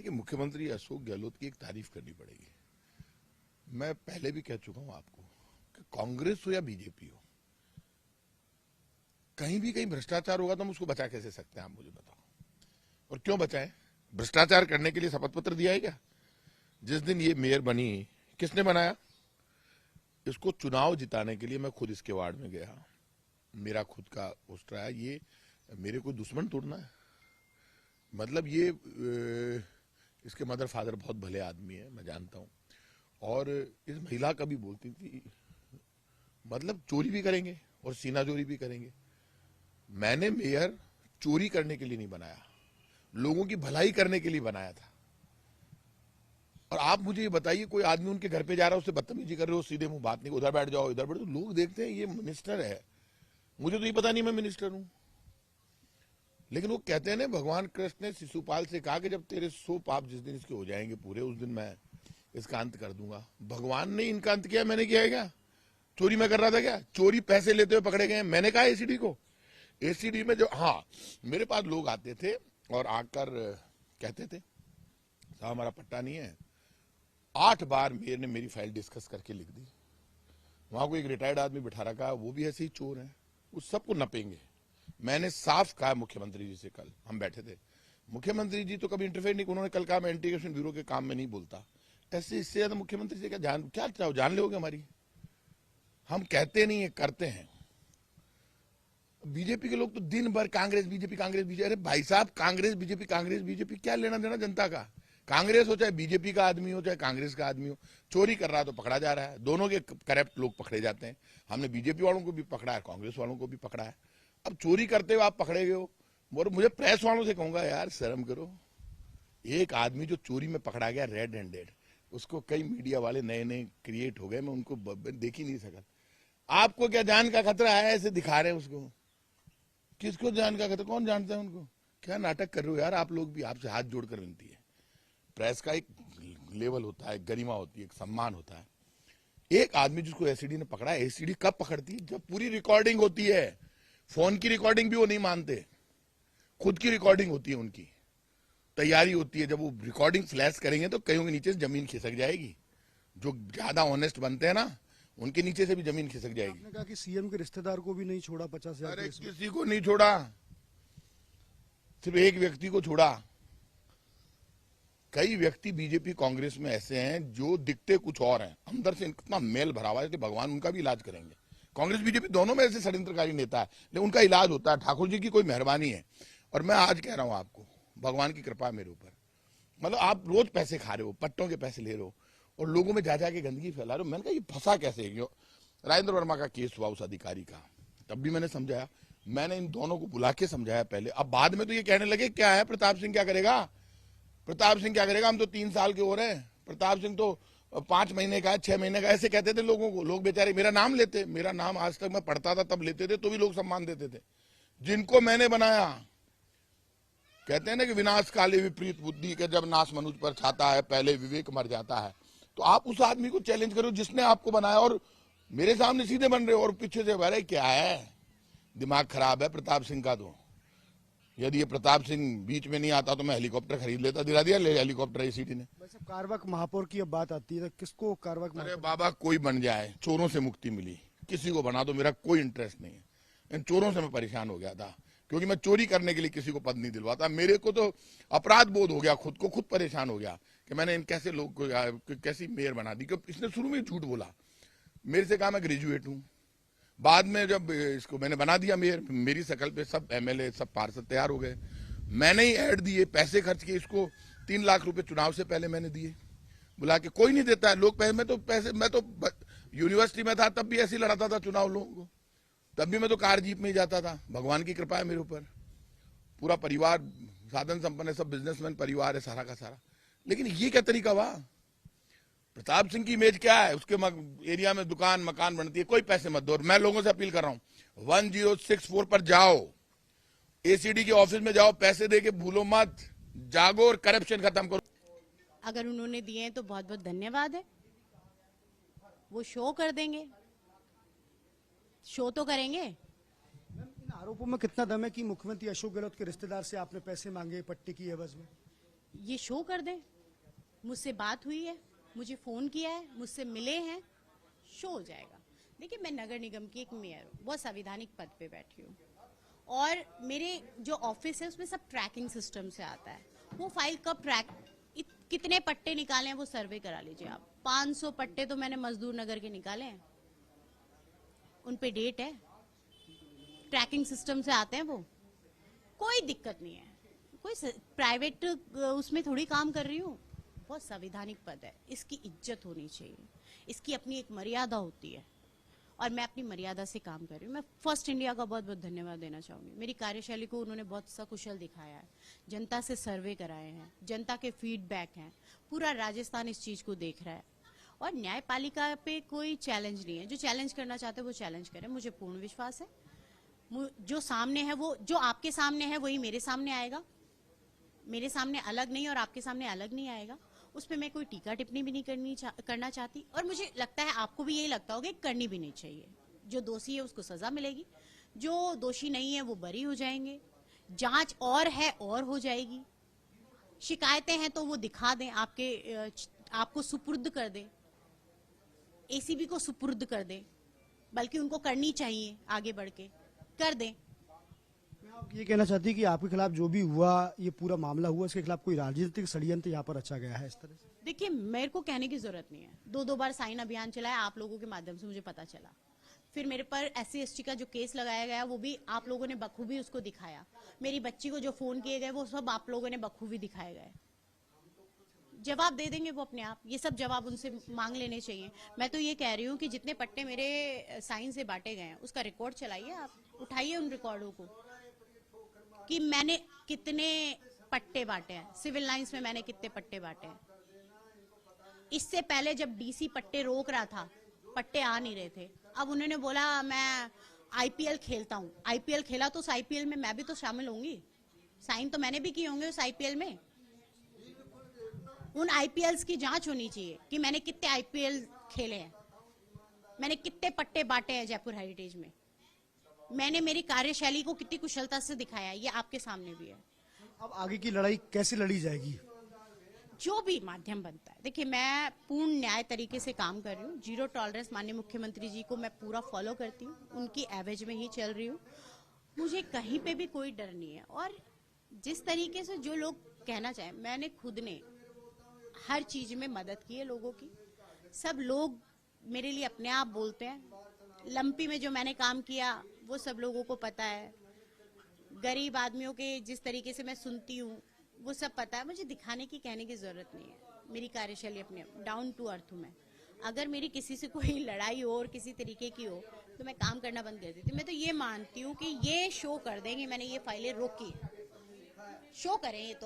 देखिए, मुख्यमंत्री अशोक गहलोत की एक तारीफ करनी पड़ेगी। मैं पहले भी कह चुका हूं आपको कि कांग्रेस हो या बीजेपी हो, कहीं भी कहीं भ्रष्टाचार होगा तो हम उसको बचा कैसे सकते हैं, आप मुझे बताओ। और क्यों बचाएं? भ्रष्टाचार करने के लिए शपथ पत्र दिया है क्या? जिस दिन ये मेयर बनी, किसने बनाया? इसको चुनाव जिताने के लिए मैं खुद इसके वार्ड में गया, मेरा खुद का पोस्टर आया। ये मेरे को दुश्मन तोड़ना है? मतलब ये इसके मदर फादर बहुत भले आदमी है, मैं जानता हूं। और इस महिला का भी बोलती थी, मतलब चोरी भी करेंगे और सीना चोरी भी करेंगे। मैंने मेयर चोरी करने के लिए नहीं बनाया, लोगों की भलाई करने के लिए बनाया था। और आप मुझे ये बताइए, कोई आदमी उनके घर पे जा रहा है, उससे बदतमीजी कर रहे हो, सीधे मुंह बात नहीं, उधर बैठ जाओ इधर बैठ जाओ, लोग देखते हैं ये मिनिस्टर है। मुझे तो ये पता नहीं मैं मिनिस्टर हूं। लेकिन वो कहते हैं ना, भगवान कृष्ण ने शिशुपाल से कहा कि जब तेरे 100 पाप जिस दिन इसके हो जाएंगे पूरे, उस दिन मैं इसका अंत कर दूंगा। भगवान ने इनका अंत किया, मैंने किया है क्या? चोरी मैं कर रहा था क्या? चोरी पैसे लेते हुए पकड़े गए, मैंने कहा एसीडी को। एसीडी में जो, हाँ, मेरे पास लोग आते थे और आकर कहते थे साहब हमारा पट्टा नहीं है। 8 बार मेयर ने मेरी फाइल डिस्कस करके लिख दी। वहां को एक रिटायर्ड आदमी बिठा रखा, वो भी ऐसे ही चोर है, उस सबको नपेंगे। मैंने साफ कहा मुख्यमंत्री जी से, कल हम बैठे थे, मुख्यमंत्री जी तो कभी इंटरफेयर नहीं, उन्होंने कल कहा मैं एंटी करप्शन ब्यूरो के काम में नहीं बोलता। ऐसे इससे ज्यादा मुख्यमंत्री से क्या चाहो, जान लोगे हमारी? हम कहते नहीं है, करते हैं। बीजेपी के लोग तो दिन भर कांग्रेस बीजेपी कांग्रेस बीजेपी। अरे भाई साहब, कांग्रेस बीजेपी क्या लेना देना जनता का? कांग्रेस हो चाहे बीजेपी का आदमी हो चाहे कांग्रेस का आदमी हो, चोरी कर रहा है तो पकड़ा जा रहा है। दोनों के करप्ट लोग पकड़े जाते हैं। हमने बीजेपी वालों को भी पकड़ा है, कांग्रेस वालों को भी पकड़ा है। अब चोरी करते हुए आप पकड़े गए हो। और मुझे प्रेस वालों से कहूंगा, यार शर्म करो। एक आदमी जो चोरी में पकड़ा गया रेड हैंडेड, उसको कई मीडिया वाले नए नए क्रिएट हो गए, मैं उनको देख ही नहीं सका। आपको क्या जान का खतरा है? ऐसे दिखा रहे हैं उसको। किसको जान का खतरा? कौन जानता है उनको? क्या नाटक कर रहे हो यार आप लोग भी? आपसे हाथ जोड़कर विनती है। प्रेस का एक लेवल होता है, गरिमा होती है, एक सम्मान होता है। एक आदमी जिसको एसीडी ने पकड़ा, एसीडी कब पकड़ती है? जब पूरी रिकॉर्डिंग होती है। फोन की रिकॉर्डिंग भी वो नहीं मानते, खुद की रिकॉर्डिंग होती है, उनकी तैयारी होती है। जब वो रिकॉर्डिंग फ्लैश करेंगे तो कईयों के नीचे से जमीन खिसक जाएगी। जो ज्यादा ऑनेस्ट बनते हैं ना, उनके नीचे से भी जमीन खिसक जाएगी। आपने कहा कि सीएम के रिश्तेदार को भी नहीं छोड़ा 50,000। अरे किसी को नहीं छोड़ा, सिर्फ एक व्यक्ति को छोड़ा। कई व्यक्ति बीजेपी कांग्रेस में ऐसे हैं जो दिखते कुछ और हैं, अंदर से इतना मेल भरा हुआ है कि भगवान उनका भी इलाज करेंगे। कांग्रेस बीजेपी दोनों में ऐसे षड्यंत्रकारी नेता है, लेकिन उनका इलाज होता है। ठाकुर जी की कोई मेहरबानी है। और मैं आज कह रहा हूं आपको, भगवान की कृपा मेरे ऊपर। मतलब आप रोज पैसे खा रहे हो, पट्टों के पैसे ले रहे हो और लोगों में जा जाके गंदगी फैला रहे हो। मैंने कहा ये फंसा कैसे? राजेंद्र वर्मा का केस हुआ उस अधिकारी का, तब भी मैंने समझाया, मैंने इन दोनों को बुला के समझाया पहले। अब बाद में तो ये कहने लगे क्या है प्रताप सिंह क्या करेगा, प्रताप सिंह क्या करेगा, हम तो 3 साल के हो रहे हैं, प्रताप सिंह तो 5 महीने का है, 6 महीने का, ऐसे कहते थे लोगों को। लोग बेचारे मेरा नाम लेते, मेरा नाम आज तक मैं पढ़ता था तब लेते थे, तो भी लोग सम्मान देते थे। जिनको मैंने बनाया, कहते हैं ना कि विनाश काले विपरीत बुद्धि के, जब नाश मनुष्य पर छाता है पहले विवेक मर जाता है। तो आप उस आदमी को चैलेंज करो जिसने आपको बनाया, और मेरे सामने सीधे बन रहे हो और पीछे से अरे क्या है, दिमाग खराब है प्रताप सिंह का। तो यदि ये प्रताप सिंह बीच में नहीं आता तो मैं हेलीकॉप्टर खरीद लेता, दिला दिया ले हेलीकॉप्टर एसीडी ने। कारवाक महापौर की अब बात आती है, तो किसको कारवाक? अरे बाबा, कोई बन जाए, चोरों से मुक्ति मिली, किसी को बना दो, मेरा कोई इंटरेस्ट नहीं है। इन चोरों से मैं परेशान हो गया था, क्योंकि मैं चोरी करने के लिए किसी को पद नहीं दिलवाता। मेरे को तो अपराध बोध हो गया, खुद को खुद परेशान हो गया कि मैंने इन कैसे लोग को कैसी मेयर बना दी। क्योंकि इसने शुरू में झूठ बोला, मेरे से कहा मैं ग्रेजुएट हूं। बाद में जब इसको मैंने बना दिया मेयर, मेरी शकल पे सब एमएलए सब पार्षद तैयार हो गए। मैंने ही ऐड दिए, पैसे खर्च किए, इसको 3 लाख रुपए चुनाव से पहले मैंने दिए, बुला के। कोई नहीं देता है लोग पैसे। मैं तो यूनिवर्सिटी में था तब भी ऐसे ही लड़ाता था चुनाव लोगों को, तब भी मैं तो कार जीप में ही जाता था। भगवान की कृपा है मेरे ऊपर, पूरा परिवार साधन संपन्न है, सब बिजनेसमैन परिवार है सारा का सारा। लेकिन ये क्या तरीका हुआ? प्रताप सिंह की इमेज क्या है? उसके एरिया में दुकान मकान बनती है, कोई पैसे मत दो। और मैं लोगों से अपील कर रहा हूं, 1064 पर जाओ, एसीडी के ऑफिस में जाओ, पैसे दे के भूलो मत, जागो और करप्शन खत्म करो। अगर उन्होंने दिए हैं तो बहुत बहुत धन्यवाद है, वो शो कर देंगे, शो तो करेंगे। इन आरोपों में कितना दम है कि मुख्यमंत्री अशोक गहलोत के रिश्तेदार से आपने पैसे मांगे पट्टी की एवज में? ये शो कर दें, मुझसे बात हुई है, मुझे फोन किया है, मुझसे मिले हैं, शो हो जाएगा। देखिए, मैं नगर निगम की एक मेयर हूँ, बहुत संवैधानिक पद पे बैठी हूँ, और मेरे जो ऑफिस है उसमें सब ट्रैकिंग सिस्टम से आता है। वो फाइल कब ट्रैक, कितने पट्टे निकाले हैं वो सर्वे करा लीजिए आप। 500 पट्टे तो मैंने मजदूर नगर के निकाले हैं, उन पे डेट है, ट्रैकिंग सिस्टम से आते हैं वो, कोई दिक्कत नहीं है। कोई प्राइवेट उसमें थोड़ी काम कर रही हूँ, बहुत संवैधानिक पद है, इसकी इज्जत होनी चाहिए, इसकी अपनी एक मर्यादा होती है, और मैं अपनी मर्यादा से काम कर रही हूँ। मैं फर्स्ट इंडिया का बहुत बहुत धन्यवाद देना चाहूंगी। मेरी कार्यशैली को उन्होंने बहुत सकुशल दिखाया है, जनता से सर्वे कराए हैं, जनता के फीडबैक हैं, पूरा राजस्थान इस चीज को देख रहा है, और न्यायपालिका पे कोई चैलेंज नहीं है। जो चैलेंज करना चाहते हैं वो चैलेंज करें, मुझे पूर्ण विश्वास है। जो सामने है, वो जो आपके सामने है वही मेरे सामने आएगा, मेरे सामने अलग नहीं और आपके सामने अलग नहीं आएगा। उस पर मैं कोई टीका टिप्पणी भी नहीं करना चाहती, और मुझे लगता है आपको भी यही लगता होगा कि करनी भी नहीं चाहिए। जो दोषी है उसको सजा मिलेगी, जो दोषी नहीं है वो बरी हो जाएंगे, जांच और है और हो जाएगी। शिकायतें हैं तो वो दिखा दें, आपको सुपुर्द कर दें, एसीबी को सुपुर्द कर दें, बल्कि उनको करनी चाहिए, आगे बढ़ के कर दें। मैं आप ये कहना चाहती कि आपके खिलाफ जो भी हुआ, ये पूरा मामला हुआ, इसके खिलाफ कोई राजनीतिक षड्यंत्र यहाँ पर रचा गया है इस तरह से? देखिए, मेरे को कहने की जरूरत नहीं है, 2 बार साइन अभियान चलाया, आप लोगों के माध्यम से मुझे पता चला। फिर मेरे पर SC/ST का जो केस लगाया गया वो भी आप लोगों ने बखूबी उसको दिखाया। मेरी बच्ची को जो फोन किए गए वो सब आप लोगों ने बखूबी दिखाए गए। जवाब दे देंगे वो अपने आप, ये सब जवाब उनसे मांग लेने चाहिए। मैं तो ये कह रही हूँ कि जितने पट्टे मेरे साइन से बांटे गए हैं उसका रिकॉर्ड चलाइए, आप उठाइए उन रिकॉर्डों को कि मैंने कितने पट्टे बांटे हैं, सिविल लाइंस में मैंने कितने पट्टे बांटे हैं। इससे पहले जब DC पट्टे रोक रहा था, पट्टे आ नहीं रहे थे, अब उन्होंने बोला मैं IPL खेलता हूँ। IPL खेला तो उस IPL में मैं भी तो शामिल होंगी, साइन तो मैंने भी किए होंगे उस IPL में। उन IPLs की जांच होनी चाहिए कि मैंने कितने IPL खेले हैं, मैंने कितने पट्टे बांटे हैं जयपुर हेरिटेज में, मैंने मेरी कार्यशैली को कितनी कुशलता से दिखाया है, ये आपके सामने भी है। अब आगे की लड़ाई कैसे लड़ी जाएगी? जो भी माध्यम बनता है, देखिए मैं पूर्ण न्याय तरीके से काम कर रही हूँ, 0 टॉलरेंस माननीय मुख्यमंत्री जी को मैं पूरा फॉलो करती हूँ, उनकी एवरेज में ही चल रही हूँ, मुझे कहीं पे भी कोई डर नहीं है। और जिस तरीके से जो लोग कहना चाहें, मैंने खुद ने हर चीज में मदद की है लोगों की, सब लोग मेरे लिए अपने आप बोलते हैं। लंपी में जो मैंने काम किया वो सब लोगों को पता है, गरीब आदमियों के जिस तरीके से मैं सुनती हूँ वो सब पता है, मुझे दिखाने की कहने की जरूरत नहीं है। मेरी कार्यशैली अपने डाउन टू अर्थ हूँ मैं। अगर मेरी किसी से कोई लड़ाई हो और किसी तरीके की हो तो मैं काम करना बंद कर देती हूँ। मैं तो ये मानती हूँ कि ये शो कर दें कि मैंने ये फाइलें रोकी, शो करें ये तो।